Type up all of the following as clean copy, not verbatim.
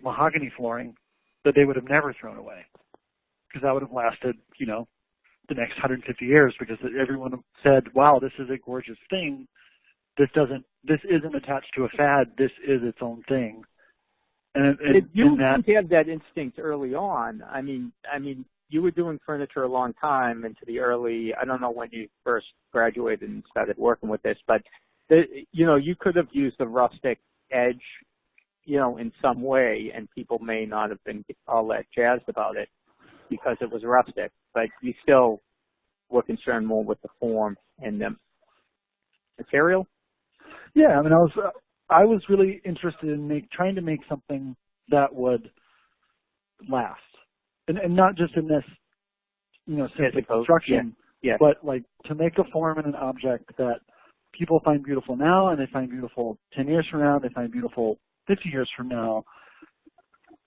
mahogany flooring that they would have never thrown away because that would have lasted, the next 150 years because everyone said, wow, this is a gorgeous thing. This isn't attached to a fad. This is its own thing. And you didn't have that instinct early on. I mean, you were doing furniture a long time into the early, I don't know when you first graduated and started working with this, but, you could have used the rustic edge, in some way, and people may not have been all that jazzed about it because it was rustic, but you still were concerned more with the form and the material? Yeah, I mean, I was really interested in trying to make something that would last. And not just in this, simple construction, but like to make a form and an object that people find beautiful now and they find beautiful 10 years from now, they find beautiful 50 years from now.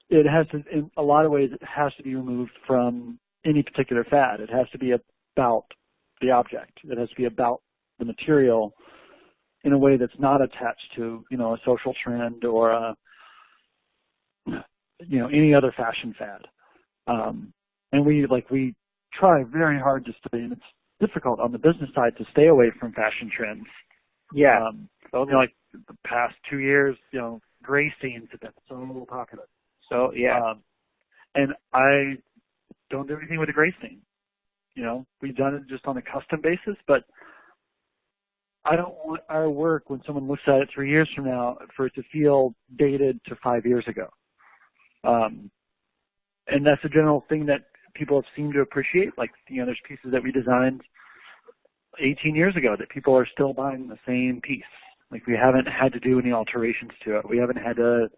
It has to, in a lot of ways, it has to be removed from any particular fad. It has to be about the object. It has to be about the material in a way that's not attached to, a social trend or any other fashion fad. And we try very hard to stay, and it's difficult on the business side to stay away from fashion trends. Yeah. Like the past 2 years, gray stains have been so popular. So, yeah. And I don't do anything with a gray stain. We've done it just on a custom basis, but I don't want our work, when someone looks at it 3 years from now, for it to feel dated to 5 years ago. And that's a general thing that people have seemed to appreciate. Like, there's pieces that we designed 18 years ago that people are still buying the same piece. Like, we haven't had to do any alterations to it. We haven't had to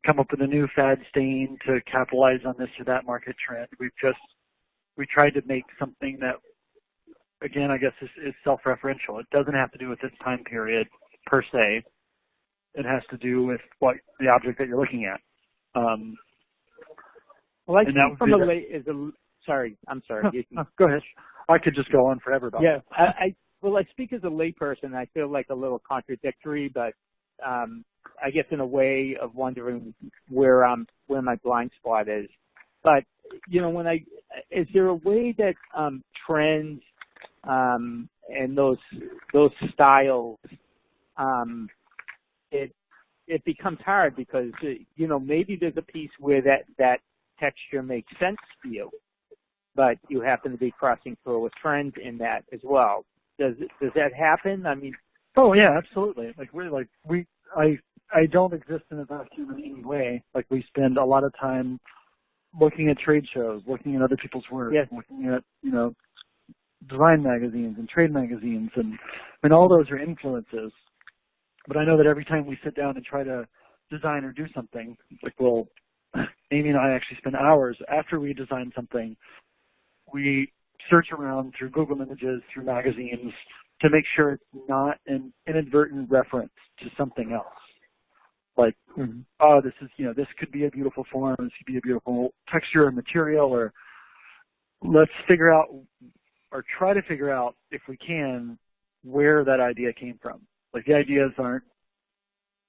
come up with a new fad stain to capitalize on this or that market trend. We tried to make something that, again, I guess is self-referential. It doesn't have to do with this time period per se. It has to do with what the object that you're looking at. Well, I speak from sorry, I'm sorry. Go ahead. I could just go on forever about that. I speak as a layperson. I feel like a little contradictory, but I guess in a way of wondering where my blind spot is. But is there a way that trends and those styles, it becomes hard because maybe there's a piece where that texture makes sense to you, but you happen to be crossing through a trend in that as well. Does that happen? I mean, oh yeah, absolutely. I don't exist in a vacuum in any way. Like, we spend a lot of time looking at trade shows, looking at other people's work, looking at design magazines and trade magazines, and all those are influences. But I know that every time we sit down and try to design or do something, Amy and I actually spend hours after we design something. We search around through Google Images, through magazines, to make sure it's not an inadvertent reference to something else. Like, this is, this could be a beautiful form, this could be a beautiful texture or material, or let's figure out, or try to figure out, if we can, where that idea came from. Like, the ideas aren't,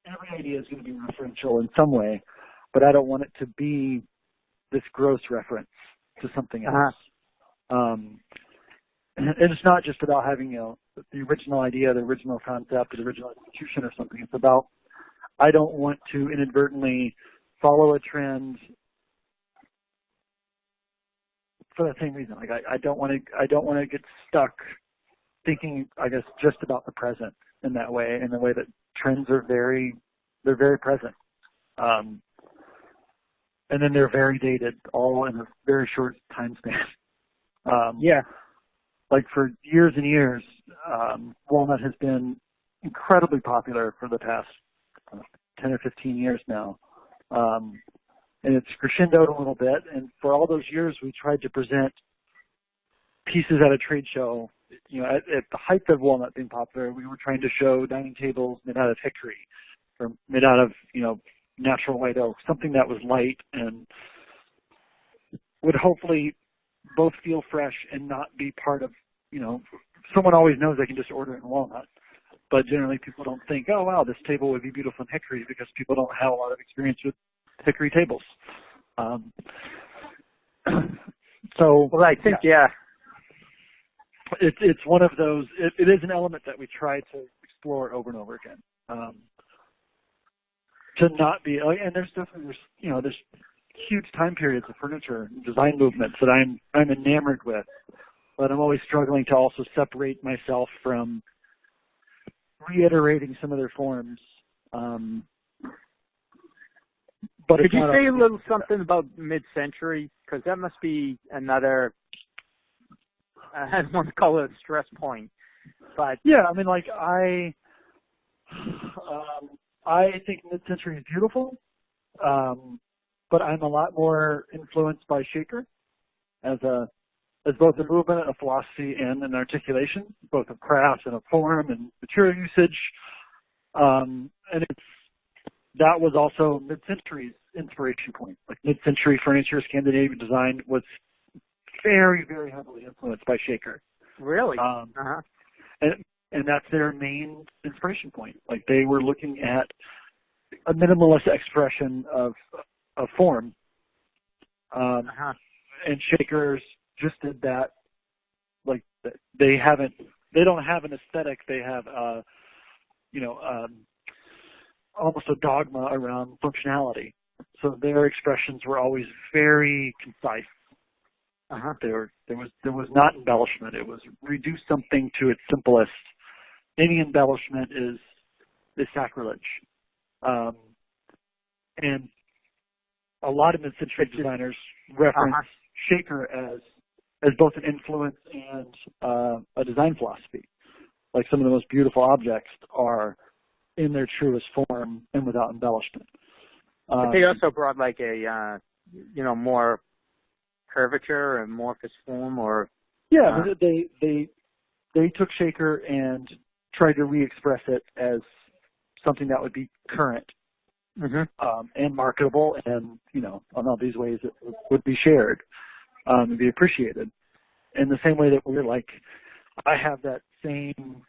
every idea is going to be referential in some way, but I don't want it to be this gross reference to something else. And it's not just about having, the original idea, the original concept, or the original institution or something. It's about, I don't want to inadvertently follow a trend for the same reason. Like, I don't want to get stuck thinking, I guess, just about the present in that way, in the way that trends are very present. And then they're very dated, all in a very short time span. Like, for years and years, walnut has been incredibly popular for the past 10 or 15 years now. And it's crescendoed a little bit. And for all those years, we tried to present pieces at a trade show. At the height of walnut being popular, we were trying to show dining tables made out of hickory or made out of, natural white oak, something that was light and would hopefully both feel fresh and not be part of, someone always knows they can just order it in walnut. But generally people don't think, oh, wow, this table would be beautiful in hickory, because people don't have a lot of experience with hickory tables. So, well, I think, yeah. It's one of those, it is an element that we try to explore over and over again. To not be, and there's huge time periods of furniture design movements that I'm enamored with, but I'm always struggling to also separate myself from reiterating some of their forms. But could you say a little something about mid-century? Because that must be another, I don't want to call it a stress point, but yeah, I mean, like I think mid-century is beautiful, but I'm a lot more influenced by Shaker as both a movement, a philosophy, and an articulation, both of craft and of form and material usage. And that was also mid-century's inspiration point. Like mid-century furniture, Scandinavian design was very, very heavily influenced by Shaker. Really? And that's their main inspiration point. Like they were looking at a minimalist expression of form. And Shakers just did that. Like they don't have an aesthetic. They have, almost a dogma around functionality. So their expressions were always very concise. There was not embellishment. It was reduce something to its simplest. Any embellishment is sacrilege. And a lot of mid-century designers reference Shaker as both an influence and a design philosophy. Like some of the most beautiful objects are in their truest form and without embellishment. But they also brought like a more curvature and amorphous form, or they took Shaker and tried to re-express it as something that would be current and marketable, and in all these ways it would be shared and be appreciated. In the same way that we're like, I have that same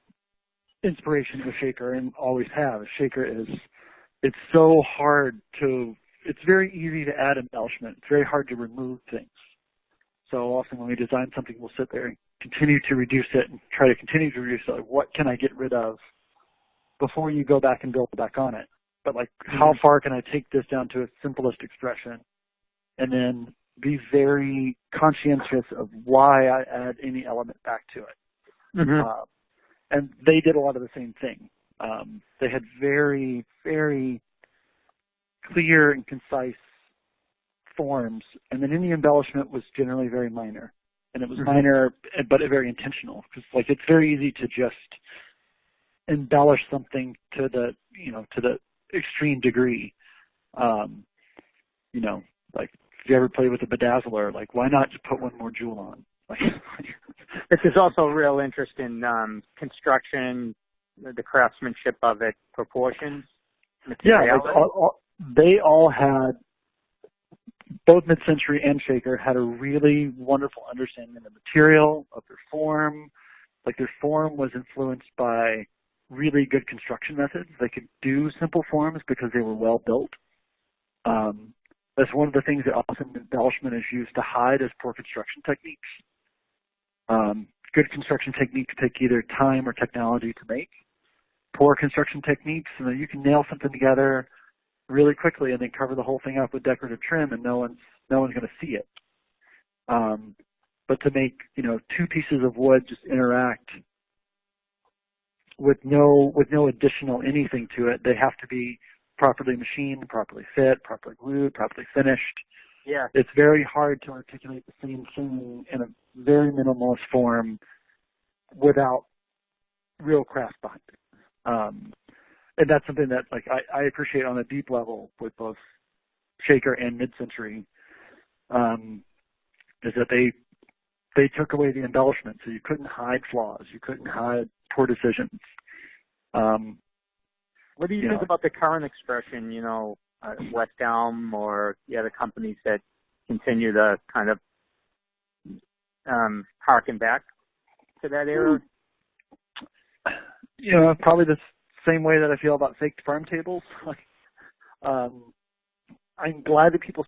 inspiration with Shaker and always have. Shaker it's so hard it's very easy to add embellishment. It's very hard to remove things. So often when we design something, we'll sit there and continue to reduce it and try to continue to reduce it. Like, what can I get rid of before you go back and build back on it? But like, how far can I take this down to its simplest expression and then be very conscientious of why I add any element back to it? And they did a lot of the same thing. They had very, very clear and concise forms, and then any embellishment was generally very minor. And it was minor, but very intentional. Because like, it's very easy to just embellish something to the extreme degree. Like if you ever play with a bedazzler, like why not just put one more jewel on? Like, this is also a real interest in construction, the craftsmanship of it, proportions, materiality. Yeah, they all had, both mid-century and Shaker had a really wonderful understanding of the material, of their form. Like their form was influenced by really good construction methods. They could do simple forms because they were well built. That's one of the things that often embellishment is used to hide, is poor construction techniques. Good construction techniques take either time or technology to make. Poor construction techniques, you can nail something together really quickly and then cover the whole thing up with decorative trim, and no one's going to see it. But to make two pieces of wood just interact with no additional anything to it, they have to be properly machined, properly fit, properly glued, properly finished. Yeah, it's very hard to articulate the same thing in a very minimalist form without real craft behind it. And that's something that like I appreciate on a deep level with both Shaker and mid-century, is that they took away the embellishment, so you couldn't hide flaws, you couldn't hide poor decisions. What do you think about the current expression, West Elm or the other companies that continue to kind of harken back to that era? Probably the same way that I feel about faked farm tables. I I'm glad that people